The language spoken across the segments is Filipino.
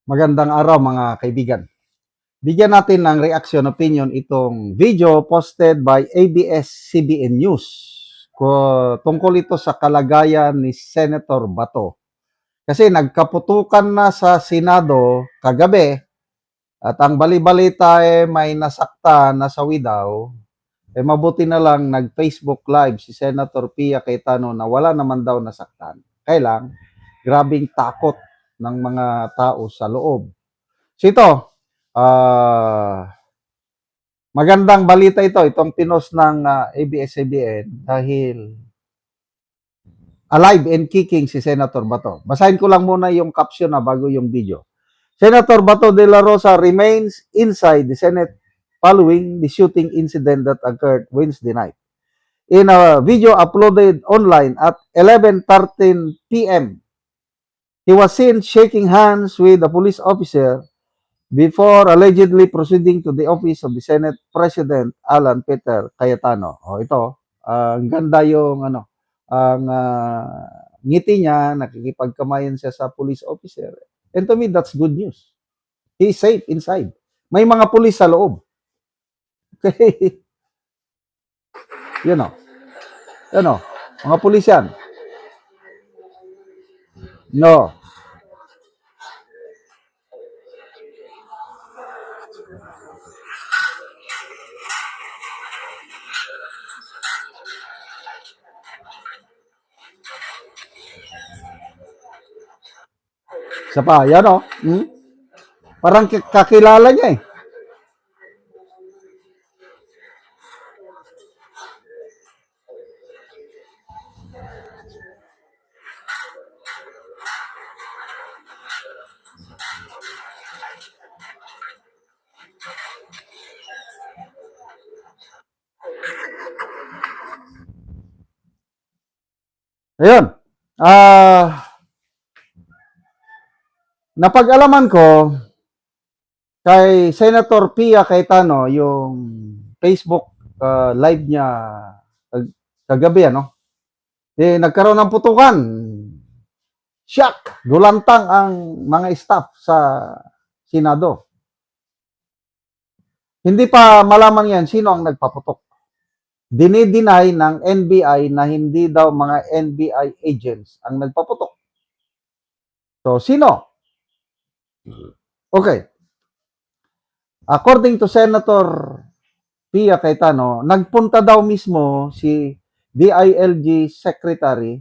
Magandang araw mga kaibigan. Bigyan natin ng reaction opinion itong video posted by ABS-CBN News tungkol ito sa kalagayan ni Senator Bato. Kasi nagkaputukan na sa Senado kagabi at ang bali-balita may nasakta, nasawi daw. Mabuti na lang nag-Facebook Live si Senator Pia Cayetano na wala naman daw nasaktan. Kaya lang, grabing takot ng mga tao sa loob. So ito, magandang balita itong pinost ng ABS-CBN dahil alive and kicking si Senator Bato. Basahin ko lang muna yung caption na bago yung video. Senator Bato de la Rosa remains inside the Senate following the shooting incident that occurred Wednesday night. In a video uploaded online at 11:13 p.m., he was seen shaking hands with a police officer before allegedly proceeding to the office of the Senate President Alan Peter Cayetano. Ito, ang ganda yung ang ngiti niya, nakikipagkamayan siya sa police officer. And to me, that's good news. He's safe inside. May mga pulis sa loob. Okay? Yun o. Mga pulis yan. No. Isa pa, yan o. Parang kakilala niya eh. Ayun. Napag-alaman ko kay Senator Pia Cayetano yung Facebook live niya kagabi, nagkaroon ng putukan. Shock! Gulantang ang mga staff sa Senado. Hindi pa malaman yan sino ang nagpaputok. Dinideny ng NBI na hindi daw mga NBI agents ang nagpaputok. So, sino? Okay. According to Senator Pia Cayetano, nagpunta daw mismo si DILG Secretary,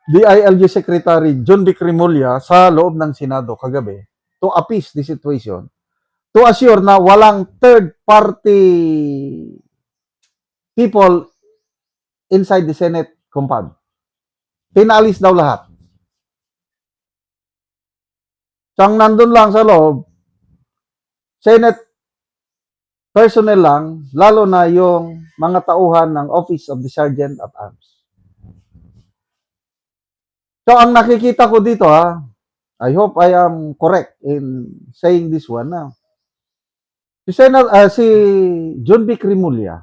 DILG Secretary John Vic Remulla sa loob ng Senado kagabi to appease the situation, to assure na walang third-party people inside the Senate compound. Pinalis daw lahat. So, ang nandun lang sa loob, Senate personnel lang, lalo na yung mga tauhan ng Office of the Sergeant at Arms. So, ang nakikita ko dito, I hope I am correct in saying this one now. Si John Vic Remulla,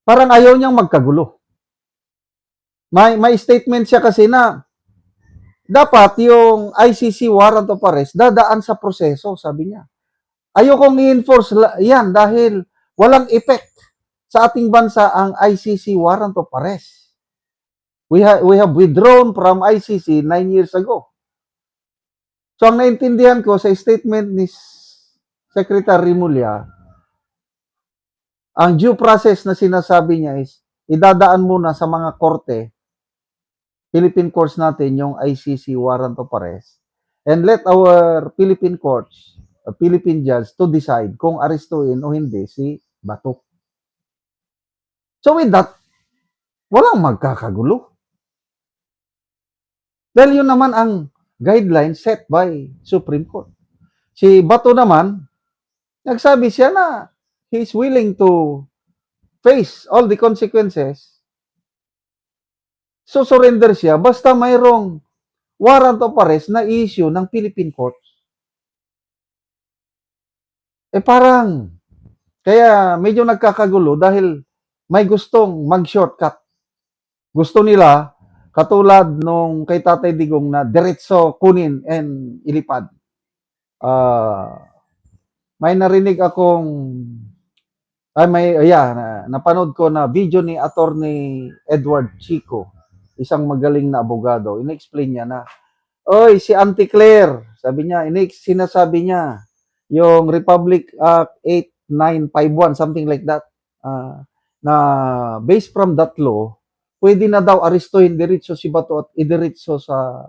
parang ayaw niyang magkagulo. May statement siya kasi na dapat yung ICC warrant of arrest dadaan sa proseso, sabi niya. Ayokong i-enforce yan dahil walang effect sa ating bansa ang ICC warrant of arrest. We have withdrawn from ICC 9 years ago. So, ang naintindihan ko sa statement ni Secretary Remulla, ang due process na sinasabi niya is idadaan muna sa mga korte, Philippine courts natin yung ICC warrant of arrest, and let our Philippine courts, Philippine judge to decide kung arestuin o hindi si Bato. So with that, walang magkakagulo. Dahil yun naman ang guideline set by Supreme Court. Si Bato naman, nagsabi siya na he is willing to face all the consequences. So surrender siya basta mayroong warrant of arrest na issue ng Philippine courts. Parang, kaya medyo nagkakagulo dahil may gustong mag-shortcut. Gusto nila Katulad nung kay Tatay Digong na diretso kunin and ilipad. May narinig akong napanood ko na video ni Attorney Edward Chico, isang magaling na abogado. In-explain niya na, oy, si Auntie Claire, sabi niya, sinasabi niya, yung Republic Act 8951, something like that, na based from that law, pwede na daw arestuhin diretso si Bato at idiretso sa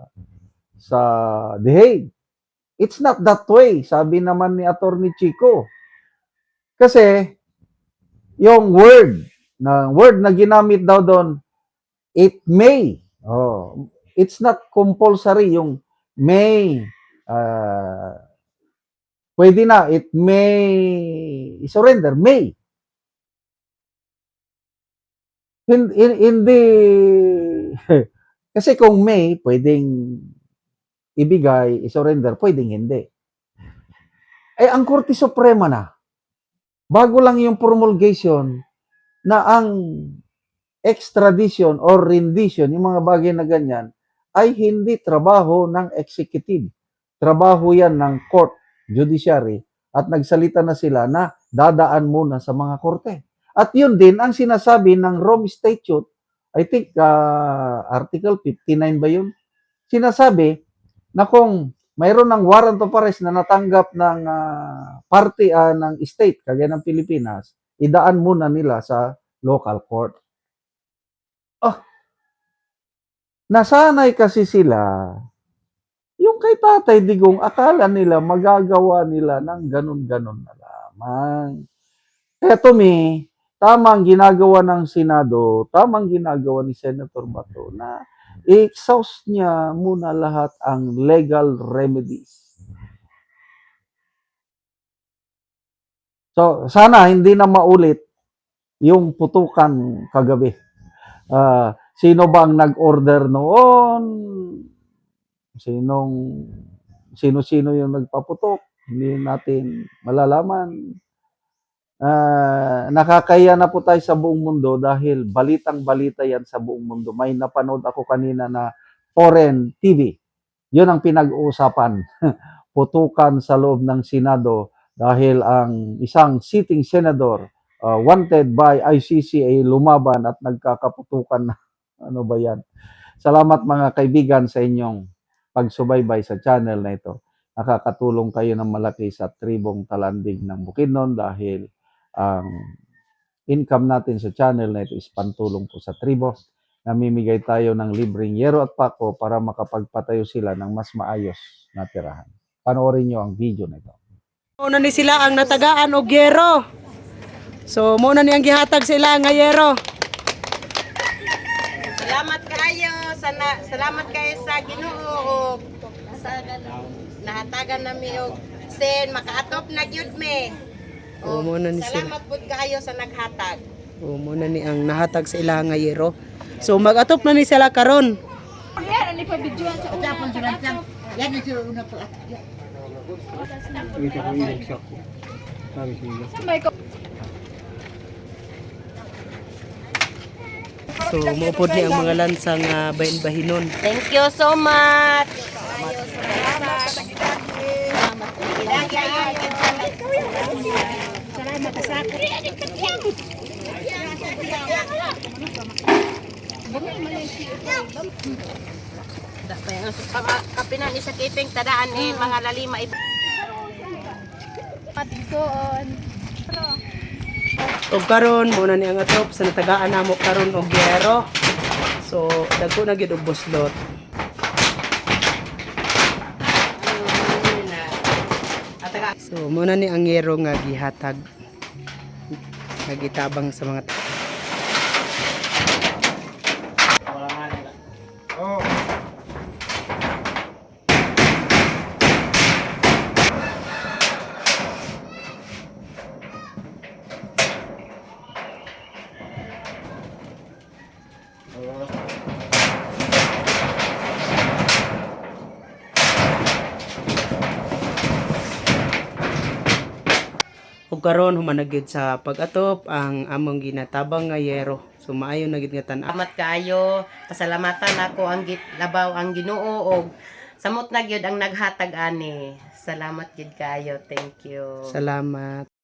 The Hague. It's not that way, sabi naman ni Attorney Chico. Kasi yung word na ginamit daw doon, it may. Oh, it's not compulsory yung may. Pwede na, it may surrender, may. Hindi, kasi kung may, pwedeng ibigay, i-surrender, pwedeng hindi. Eh, ang Korte Suprema na, bago lang yung promulgation na ang extradition or rendition, yung mga bagay na ganyan, ay hindi trabaho ng executive. Trabaho yan ng court, judiciary, at nagsalita na sila na dadaan muna sa mga korte. At yun din ang sinasabi ng Rome Statute, I think Article 59 ba yun? Sinasabi na kung mayroon ng warrant of arrest na natanggap ng party ng state, kagaya ng Pilipinas, idaan muna nila sa local court. Nasanay kasi sila, yung kay Tatay Digong, akala nila magagawa nila ng ganun-ganun na lamang. Kaya to me, tamang ginagawa ng Senado, tamang ginagawa ni Senator Bato na i-exhaust niya muna lahat ang legal remedies. So, sana hindi na maulit yung putukan kagabi. Sino ba ang nag-order noon? Sino-sino yung nagpaputok? Hindi natin malalaman. Nakakaya na po tayo sa buong mundo dahil balitang-balita yan sa buong mundo. May napanood ako kanina na foreign TV. Yun ang pinag-uusapan. Putukan sa loob ng Senado dahil ang isang sitting senador wanted by ICC ay lumaban at nagkakaputukan na. Ano ba yan? Salamat mga kaibigan sa inyong pagsubaybay sa channel na ito. Nakakatulong kayo ng malaki sa tribong talandig ng Bukidnon dahil ang income natin sa channel na ito is pantulong po sa tribo. Namimigay tayo ng libreng yero at pako para makapagpatayo sila ng mas maayos na tirahan. Panoorin nyo ang video na ito. Muna ni sila ang natagaan og yero. So muna ni ang gihatag sila nga yero. Salamat kayo salamat kayo sa Ginoo sa nahatagan nami og sen makaatop na gyud me. Muna ni sila. Salamat pud kayo sa naghatag. Muna ni ang nahatag sa ila nga yero. So mag-atop na ni sila karon. Yan ani pa video sa utapon sa rantang. Yan ni sila una po. So maupod ni ang mga lansang bahin-bahinon. Thank you so much. Salamat sa kapinan ni sa kiping tadaan mga lalima patigsoon. Og karon muna ni ang atop sa natagaan namo karon og yero. So dagko na gyud og buslot. So muna ni ang yero nga gihatag. Nagitabang sa mga ug karon humanagid sa pag-atop ang among ginatabang nga yero. So maayo na gid nga tan-aw. Salamat kaayo. Pasalamatan ako ang labaw ang Ginoo og samot na gyud ang naghatag ani. Salamat gyud kaayo. Thank you. Salamat.